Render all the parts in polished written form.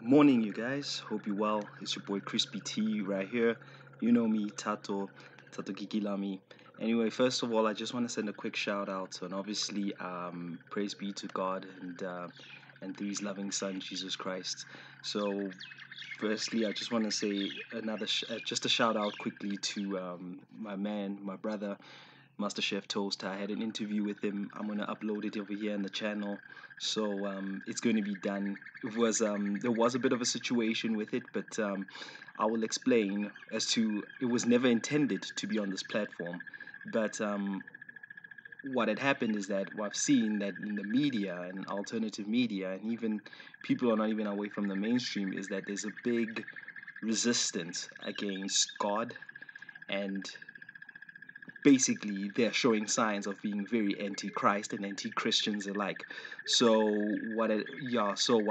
Morning, you guys. Hope you well. It's your boy Crispy T right here. You know me, Tato Kikilami. Anyway, first of all, I just want to send a quick shout out and obviously, praise be to God and through His loving Son Jesus Christ. So, firstly, I just want to say just a shout out quickly to my man, my brother, Master Chef Toast. I had an interview with him. I'm gonna upload it over here in the channel, so it's going to be done. There was a bit of a situation with it, but I will explain as to it was never intended to be on this platform. But what had happened is that what I've seen that in the media and alternative media, and even people are not even away from the mainstream, is that there's a big resistance against God and basically they're showing signs of being very anti-Christ and anti-Christians alike. So what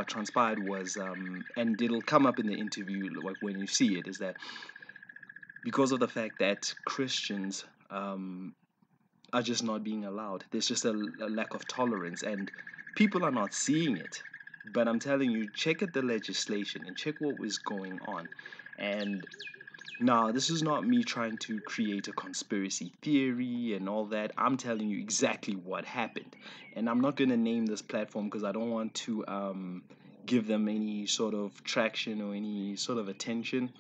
transpired was, and it'll come up in the interview, like when you see it, is that because of the fact that Christians are just not being allowed, there's just a lack of tolerance, and people are not seeing it. But I'm telling you, check at the legislation and check what was going on, and now, this is not me trying to create a conspiracy theory and all that. I'm telling you exactly what happened. And I'm not going to name this platform because I don't want to give them any sort of traction or any sort of attention.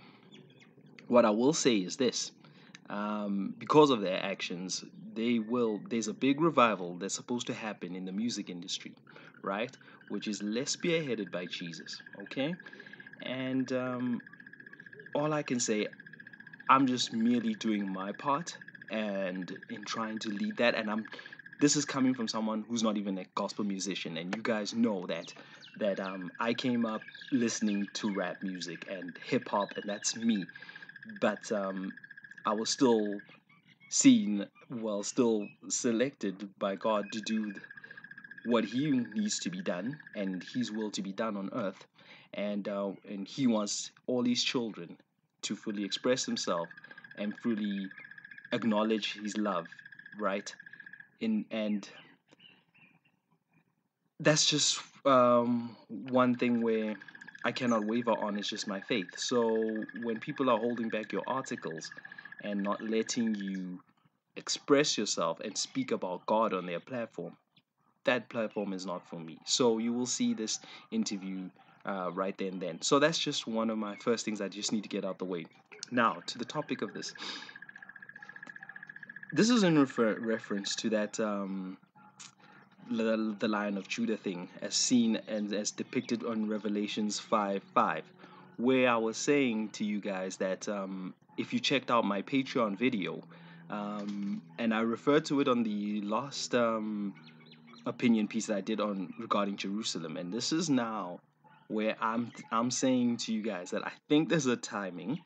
What I will say is this, because of their actions, there's a big revival that's supposed to happen in the music industry, right? Which is less spearheaded by Jesus, okay? And all I can say, I'm just merely doing my part and in trying to lead that. And this is coming from someone who's not even a gospel musician, and you guys know that I came up listening to rap music and hip hop, and that's me. But I was still seen, well, still selected by God to do what He needs to be done and His will to be done on earth, and He wants all His children to fully express Himself and fully acknowledge His love, right? And that's just one thing where I cannot waver on is just my faith. So when people are holding back your articles and not letting you express yourself and speak about God on their platform, that platform is not for me. So you will see this interview right there and then. So that's just one of my first things I just need to get out the way. Now, to the topic of this. This is in reference to that the Lion of Judah thing, as seen and as depicted on Revelations 5:5, where I was saying to you guys that if you checked out my Patreon video, and I referred to it on the last opinion piece that I did on regarding Jerusalem, and this is now where I'm saying to you guys that I think there's a timing,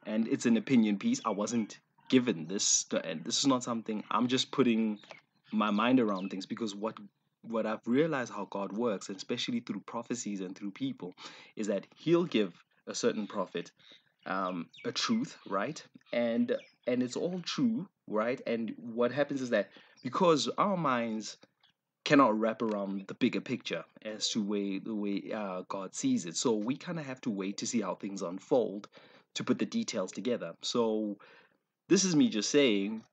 and it's an opinion piece. I wasn't given this, and this is not something I'm just putting my mind around things, because what I've realized how God works, and especially through prophecies and through people, is that He'll give a certain prophet a truth, right? And it's all true, right? And what happens is that because our minds cannot wrap around the bigger picture as to the way God sees it. So we kind of have to wait to see how things unfold to put the details together. So this is me just saying,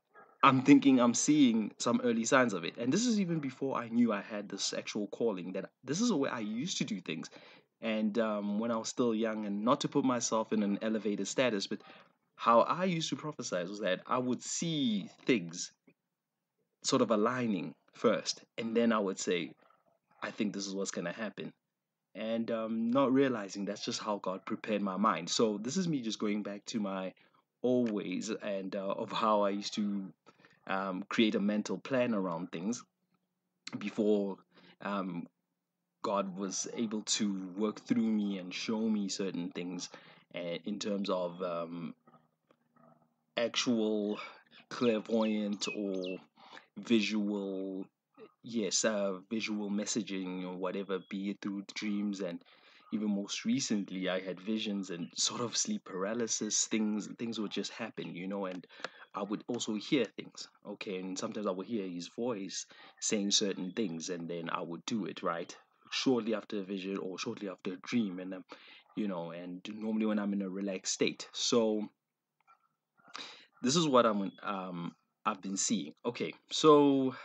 I'm thinking I'm seeing some early signs of it. And this is even before I knew I had this actual calling, that this is the way I used to do things. And when I was still young, and not to put myself in an elevated status, but how I used to prophesy was that I would see things sort of aligning first, and then I would say, I think this is what's going to happen. And not realizing that's just how God prepared my mind. So this is me just going back to my old ways and of how I used to create a mental plan around things before um, God was able to work through me and show me certain things in terms of actual clairvoyant or visual, yes, visual messaging or whatever, be it through dreams. And even most recently I had visions and sort of sleep paralysis. Things would just happen, and I would also hear things, okay, and sometimes I would hear His voice saying certain things, and then I would do it, right? shortly after a vision or shortly after a dream, and and normally when I'm in a relaxed state. So this is what I've been seeing. Okay, so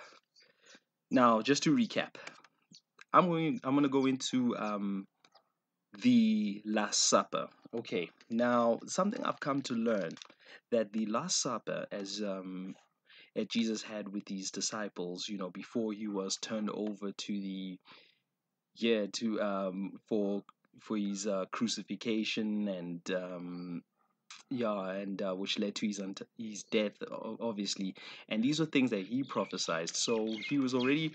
now just to recap, I'm gonna go into the Last Supper. Okay, now something I've come to learn that the Last Supper, as that Jesus had with these disciples, before he was turned over to the to for his crucifixion and which led to his death, obviously. And these were things that he prophesied. So he was already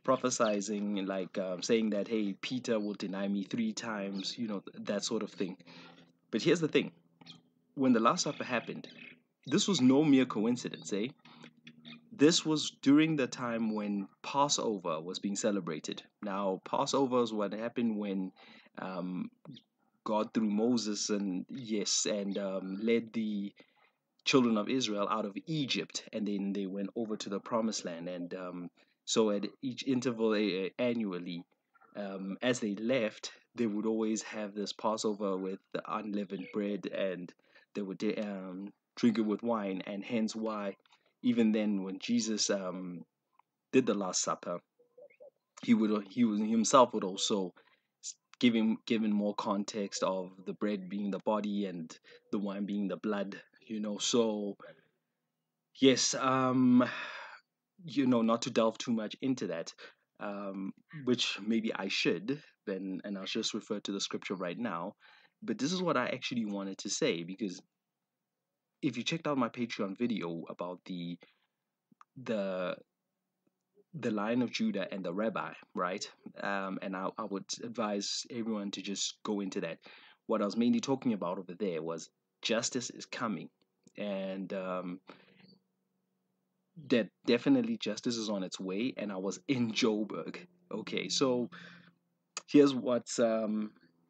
prophesizing, like saying that, hey, Peter will deny me 3 times, that sort of thing. But here's the thing: when the Last Supper happened, this was no mere coincidence, eh? This was during the time when Passover was being celebrated. Now, Passover is what happened when um, God, through Moses, led the children of Israel out of Egypt, and then they went over to the Promised Land. And so, at each interval annually, as they left, they would always have this Passover with the unleavened bread, and they would drink it with wine. And hence why, even then, when Jesus did the Last Supper, he himself would also given more context of the bread being the body and the wine being the blood. So yes, not to delve too much into that, um, which maybe I should, then, and I'll just refer to the scripture right now. But this is what I actually wanted to say, because if you checked out my Patreon video about the the Lion of Judah and the Rabbi, right? And I would advise everyone to just go into that. What I was mainly talking about over there was justice is coming, and that definitely justice is on its way. And I was in Joburg. Okay, so here's what's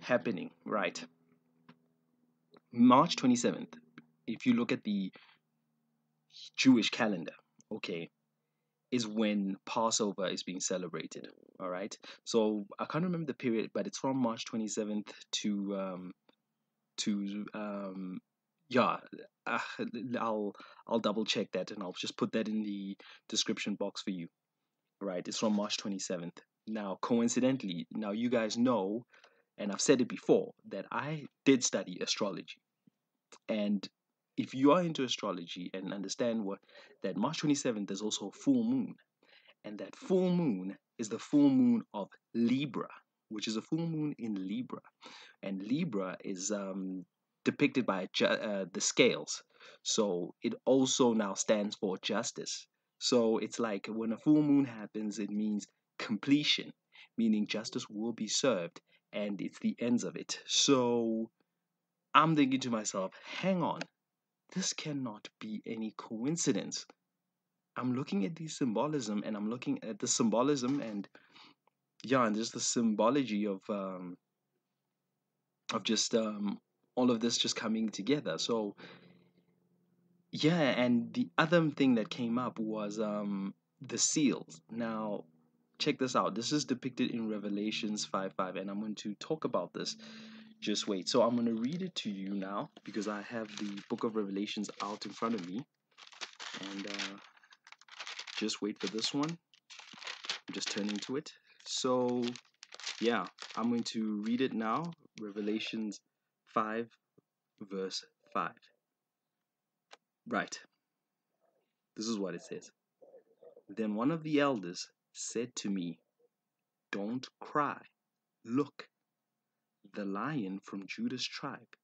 happening, right? March 27th. If you look at the Jewish calendar, okay, is when Passover is being celebrated. All right. So I can't remember the period, but it's from March 27th to yeah. Uh, I'll double check that, and I'll just put that in the description box for you. Right. It's from March 27th. Now, coincidentally, now you guys know, and I've said it before, that I did study astrology. And if you are into astrology and understand that March 27th is also a full moon, and that full moon is the full moon of Libra, which is a full moon in Libra. And Libra is depicted by the scales. So it also now stands for justice. So it's like when a full moon happens, it means completion, meaning justice will be served, and it's the ends of it. So I'm thinking to myself, hang on, this cannot be any coincidence. I'm looking at the symbolism, and I'm looking at the symbolism, and yeah, and just the symbology of just all of this just coming together. So yeah, and the other thing that came up was the seals. Now check this out. This is depicted in Revelations 5:5, and I'm going to talk about this. Just wait. So I'm going to read it to you now because I have the book of Revelations out in front of me, and just wait for this one. I'm just turning to it. So yeah, I'm going to read it now. Revelations 5, verse 5. Right. This is what it says. Then one of the elders said to me, "Don't cry. Look, the lion from Judah's tribe,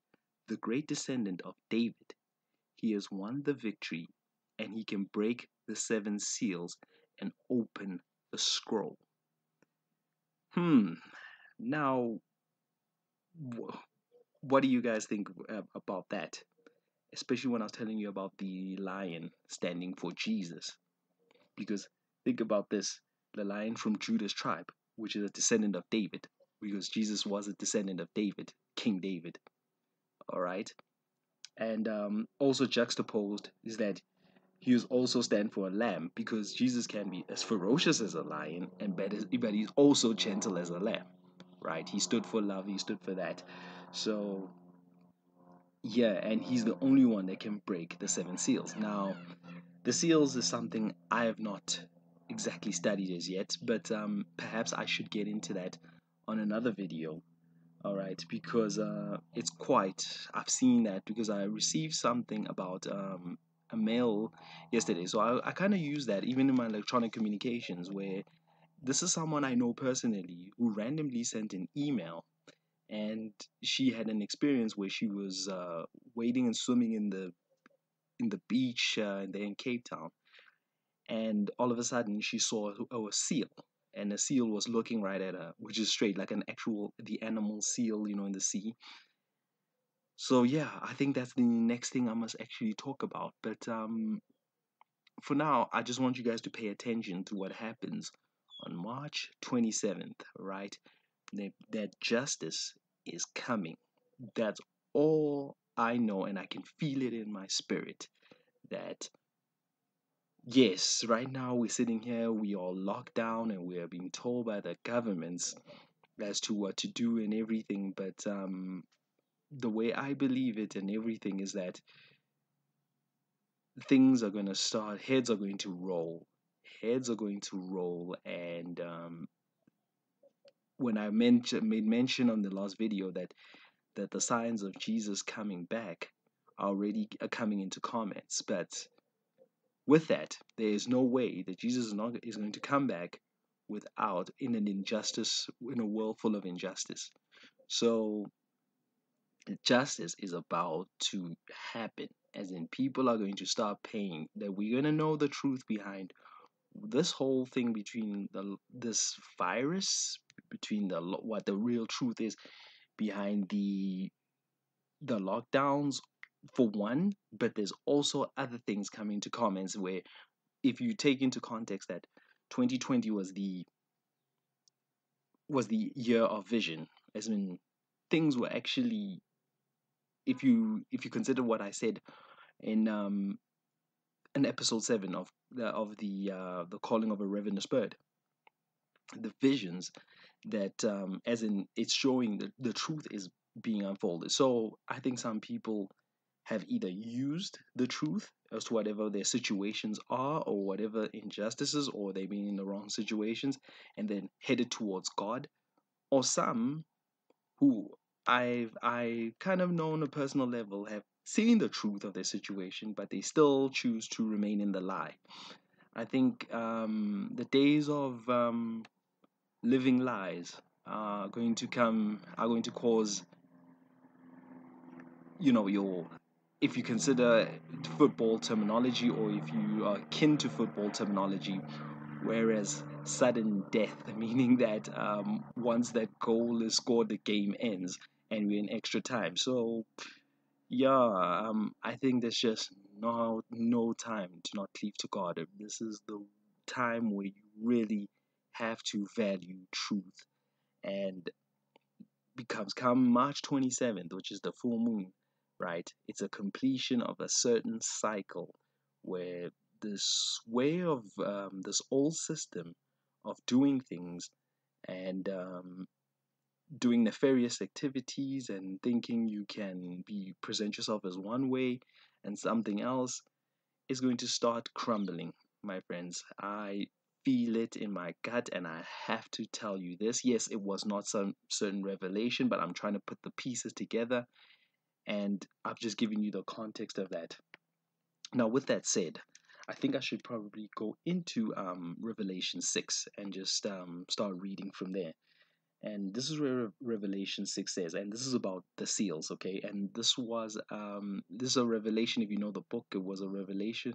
the great descendant of David. He has won the victory, and he can break the 7 seals and open the scroll." Now, what do you guys think about that? Especially when I was telling you about the lion standing for Jesus. Because think about this: the lion from Judah's tribe, which is a descendant of David, because Jesus was a descendant of David, King David. All right. And also juxtaposed is that he was also stand for a lamb, because Jesus can be as ferocious as a lion, but he's also gentle as a lamb, right? He stood for love. He stood for that. So yeah, and he's the only one that can break the seven seals. Now, the seals is something I have not exactly studied as yet, but perhaps I should get into that on another video. All right, because it's quite. I've seen that because I received something about a mail yesterday, so I kind of use that even in my electronic communications, where this is someone I know personally who randomly sent an email, and she had an experience where she was wading and swimming in the beach there in Cape Town, and all of a sudden she saw a seal, and the seal was looking right at her, which is straight like an actual the animal seal, in the sea. So yeah, I think that's the next thing I must actually talk about. But for now, I just want you guys to pay attention to what happens on March 27th, right? That justice is coming. That's all I know, and I can feel it in my spirit that yes, right now we're sitting here, we are locked down, and we are being told by the governments as to what to do and everything. But the way I believe it and everything is that things are going to start, heads are going to roll. Heads are going to roll. And when I made mention on the last video that the signs of Jesus coming back are already coming into comments, but with that, there is no way that Jesus is going to come back without in an injustice, in a world full of injustice. So justice is about to happen, as in people are going to start paying, that we're going to know the truth behind this whole thing, between this virus, between what the real truth is behind the lockdowns, for one. But there's also other things coming to comments, where if you take into context that 2020 was the year of vision, as in things were actually, if you consider what I said in episode 7 of the calling of a ravenous bird, the visions that as in it's showing that the truth is being unfolded. So I think some people have either used the truth as to whatever their situations are, or whatever injustices, or they've been in the wrong situations, and then headed towards God. Or some who I kind of know on a personal level have seen the truth of their situation, but they still choose to remain in the lie. I think the days of living lies are going to cause, your, if you consider football terminology, or if you are kin to football terminology, whereas sudden death, meaning that once that goal is scored, the game ends and we're in extra time. So yeah, I think there's just no time to not cleave to God. This is the time where you really have to value truth, and becomes come March 27th, which is the full moon, right? It's a completion of a certain cycle where this way of this old system of doing things, and doing nefarious activities, and thinking you can present yourself as one way and something else, is going to start crumbling, my friends. I feel it in my gut, and I have to tell you this. Yes, it was not some certain revelation, but I'm trying to put the pieces together, and I've just given you the context of that. Now, with that said, I think I should probably go into Revelation 6 and just start reading from there. And this is where Revelation 6 says, and this is about the seals, okay? And this is a revelation. If you know the book, it was a revelation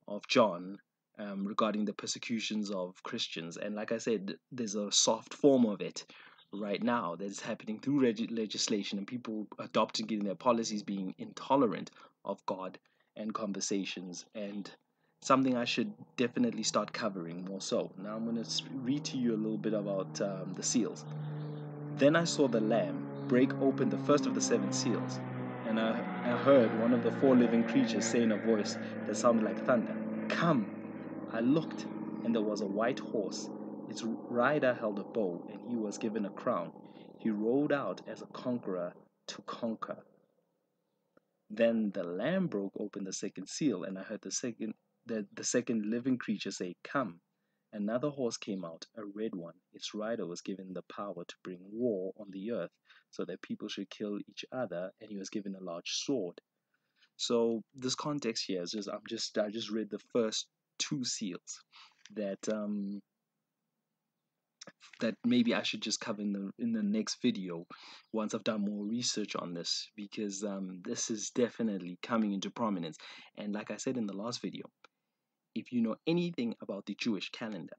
of John regarding the persecutions of Christians. And like I said, there's a soft form of it right now that's happening through legislation, and people adopting it in their policies, being intolerant of God and conversations. And something I should definitely start covering more so. Now I'm going to read to you a little bit about the seals. Then I saw the Lamb break open the first of the seven seals, and I heard one of the four living creatures say in a voice that sounded like thunder, Come. I looked, and there was a white horse. Its rider held a bow, and he was given a crown. He rode out as a conqueror to conquer. Then the Lamb broke open the second seal, and I heard the second living creature say, Come. Another horse came out, a red one. Its rider was given the power to bring war on the earth, so that people should kill each other, and he was given a large sword. So this context here is I just read the first two seals that that maybe I should just cover in the next video once I've done more research on this, because this is definitely coming into prominence. And like I said in the last video, if you know anything about the Jewish calendar,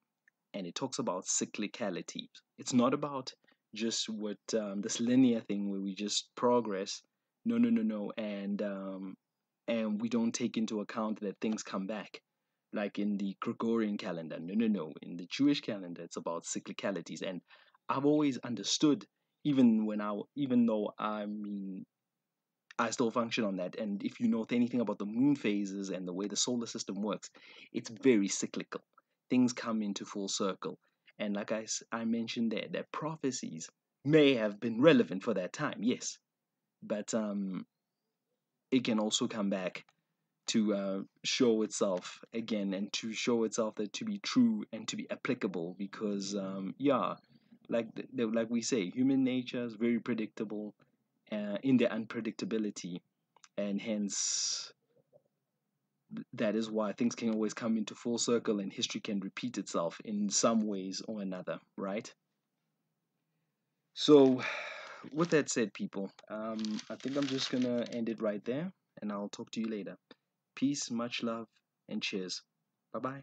and it talks about cyclicality, it's not about just what this linear thing where we just progress. No, no, no, no, and we don't take into account that things come back like in the Gregorian calendar. No, no, no. In the Jewish calendar, it's about cyclicalities, and I've always understood, even though I still function on that. And if you know anything about the moon phases and the way the solar system works, it's very cyclical. Things come into full circle, and like I mentioned there, that prophecies may have been relevant for that time, yes, but it can also come back to show itself again, and to show itself that to be true and to be applicable, because yeah, like we say, human nature is very predictable in their unpredictability, and hence that is why things can always come into full circle and history can repeat itself in some ways or another, right? So with that said, people, I think I'm just gonna end it right there, and I'll talk to you later. Peace, much love, and cheers. Bye bye.